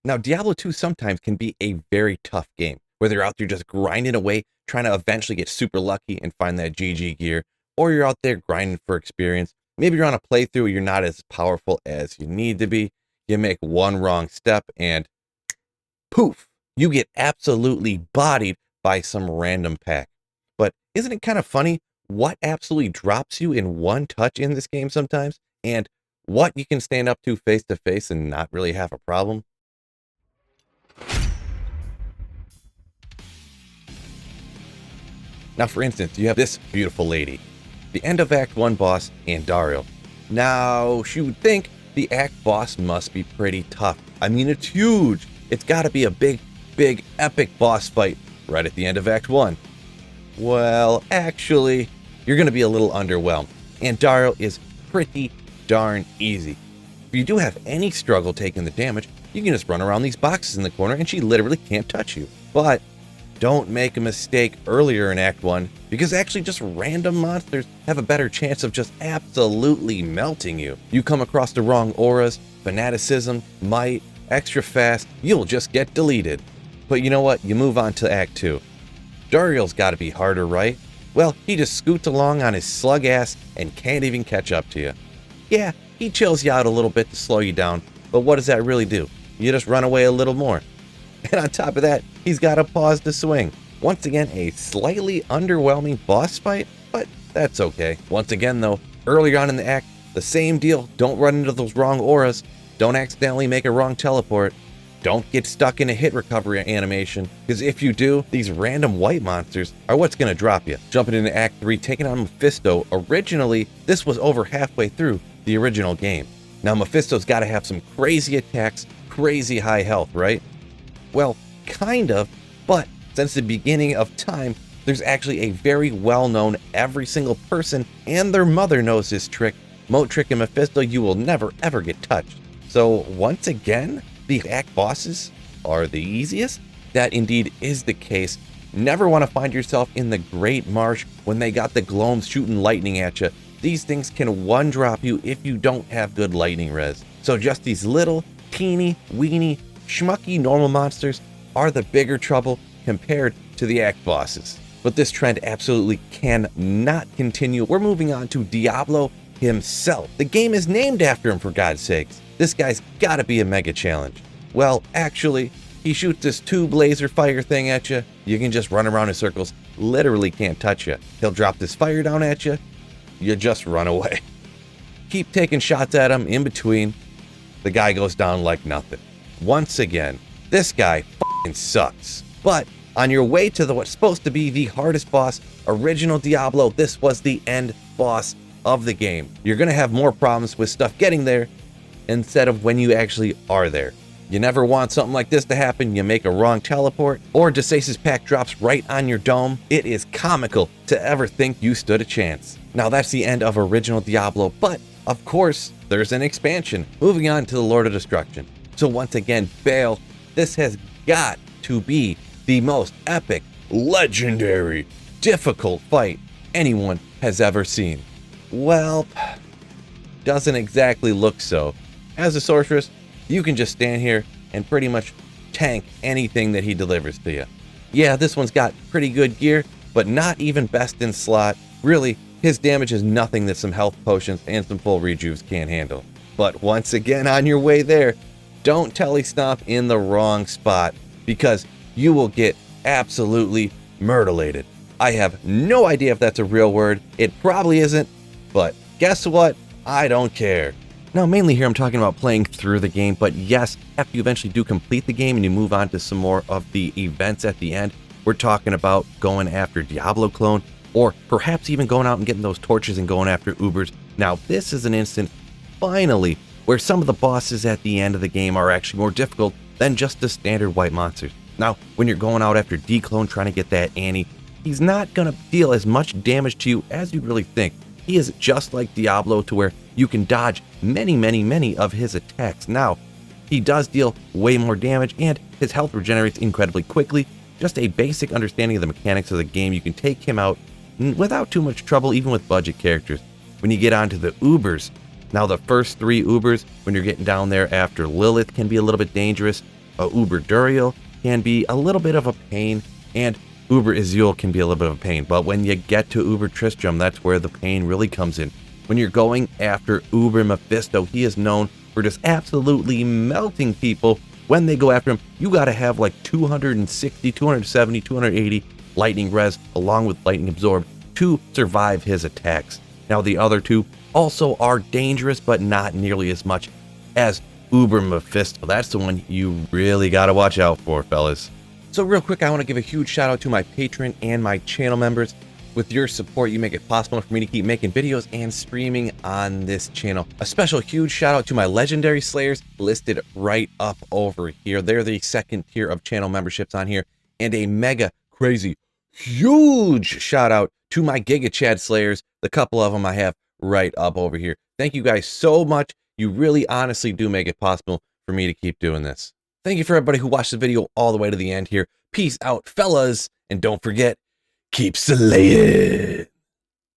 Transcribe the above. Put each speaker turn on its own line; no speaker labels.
Now, Diablo 2 sometimes can be a very tough game, whether you're out there just grinding away, trying to eventually get super lucky and find that GG gear, or you're out there grinding for experience. Maybe you're on a playthrough, you're not as powerful as you need to be. You make one wrong step and poof, you get absolutely bodied by some random pack. But isn't it kind of funny what absolutely drops you in one touch in this game sometimes, and what you can stand up to face and not really have a problem? Now, for instance, you have this beautiful lady, the end of Act 1 boss, Andariel. Now, she would think the Act boss must be pretty tough. I mean, it's huge. It's got to be a big, epic boss fight right at the end of Act 1. Well, actually, you're going to be a little underwhelmed. Andariel is pretty darn easy. If you do have any struggle taking the damage, you can just run around these boxes in the corner and she literally can't touch you. But don't make a mistake earlier in Act 1, because actually just random monsters have a better chance of just absolutely melting you. You come across the wrong auras, fanaticism, might, extra fast, you'll just get deleted. But you know what? You move on to Act 2. Dariel's gotta be harder, right? Well, he just scoots along on his slug ass and can't even catch up to you. Yeah, he chills you out a little bit to slow you down, but what does that really do? You just run away a little more. And on top of that, he's got a pause to swing. Once again, a slightly underwhelming boss fight, but that's okay. Once again though, earlier on in the act, the same deal. Don't run into those wrong auras. Don't accidentally make a wrong teleport. Don't get stuck in a hit recovery animation, because if you do, these random white monsters are what's going to drop you. Jumping into Act 3, taking on Mephisto. Originally, this was over halfway through the original game. Now Mephisto's got to have some crazy attacks, crazy high health, right? Well, kind of, but since the beginning of time, there's actually a very well-known, every single person and their mother knows this trick. Motrick and Mephisto, you will never ever get touched. So once again, the act bosses are the easiest? That indeed is the case. Never want to find yourself in the Great Marsh when they got the gloams shooting lightning at you. These things can one-drop you if you don't have good lightning res. So just these little, teeny, weeny, schmucky normal monsters are the bigger trouble compared to the act bosses. But this trend absolutely cannot continue. We're moving on to Diablo himself. The game is named after him, for God's sakes. This guy's gotta be a mega challenge. Well, actually, he shoots this tube laser fire thing at you. You can just run around in circles, literally can't touch you. He'll drop this fire down at you. You just run away. Keep taking shots at him in between. The guy goes down like nothing. Once again, this guy f***ing sucks. But on your way to what's supposed to be the hardest boss, original Diablo, this was the end boss of the game. You're gonna have more problems with stuff getting there instead of when you actually are there. You never want something like this to happen. You make a wrong teleport, or Desace's pack drops right on your dome. It is comical to ever think you stood a chance. Now that's the end of original Diablo, but of course, there's an expansion. Moving on to the Lord of Destruction. So once again, Baal, this has got to be the most epic, legendary, difficult fight anyone has ever seen. Well, doesn't exactly look so. As a sorceress, you can just stand here and pretty much tank anything that he delivers to you. Yeah, this one's got pretty good gear, but not even best in slot. Really, his damage is nothing that some health potions and some full rejuves can't handle. But once again, on your way there, don't telestomp in the wrong spot, because you will get absolutely murderlated. I have no idea if that's a real word. It probably isn't, but guess what? I don't care. Now, mainly here I'm talking about playing through the game, but yes, after you eventually do complete the game and you move on to some more of the events at the end, we're talking about going after Diablo clone, or perhaps even going out and getting those torches and going after Ubers. Now, this is an instance, finally, where some of the bosses at the end of the game are actually more difficult than just the standard white monsters. Now, when you're going out after D-Clone trying to get that Annie, he's not going to deal as much damage to you as you'd really think. He is just like Diablo, to where you can dodge many of his attacks. Now, he does deal way more damage, and his health regenerates incredibly quickly. Just a basic understanding of the mechanics of the game, you can take him out without too much trouble, even with budget characters. When you get onto the Ubers, now the first 3 Ubers, when you're getting down there after Lilith, can be a little bit dangerous. Uber Duriel can be a little bit of a pain, and Uber Izul can be a little bit of a pain. But when you get to Uber Tristram, that's where the pain really comes in. When you're going after Uber Mephisto, he is known for just absolutely melting people. When they go after him, you got to have like 260, 270, 280 lightning res along with lightning absorb to survive his attacks. Now the other two also are dangerous, but not nearly as much as Uber Mephisto. That's the one you really got to watch out for, fellas. So real quick, I want to give a huge shout out to my patron and my channel members. With your support, you make it possible for me to keep making videos and streaming on this channel. A special huge shout out to my legendary slayers listed right up over here. They're the second tier of channel memberships on here. And a mega crazy huge shout out to my Giga Chad slayers. The couple of them I have right up over here. Thank you guys so much. You really honestly do make it possible for me to keep doing this. Thank you for everybody who watched the video all the way to the end here. Peace out, fellas. And don't forget, keep slaying.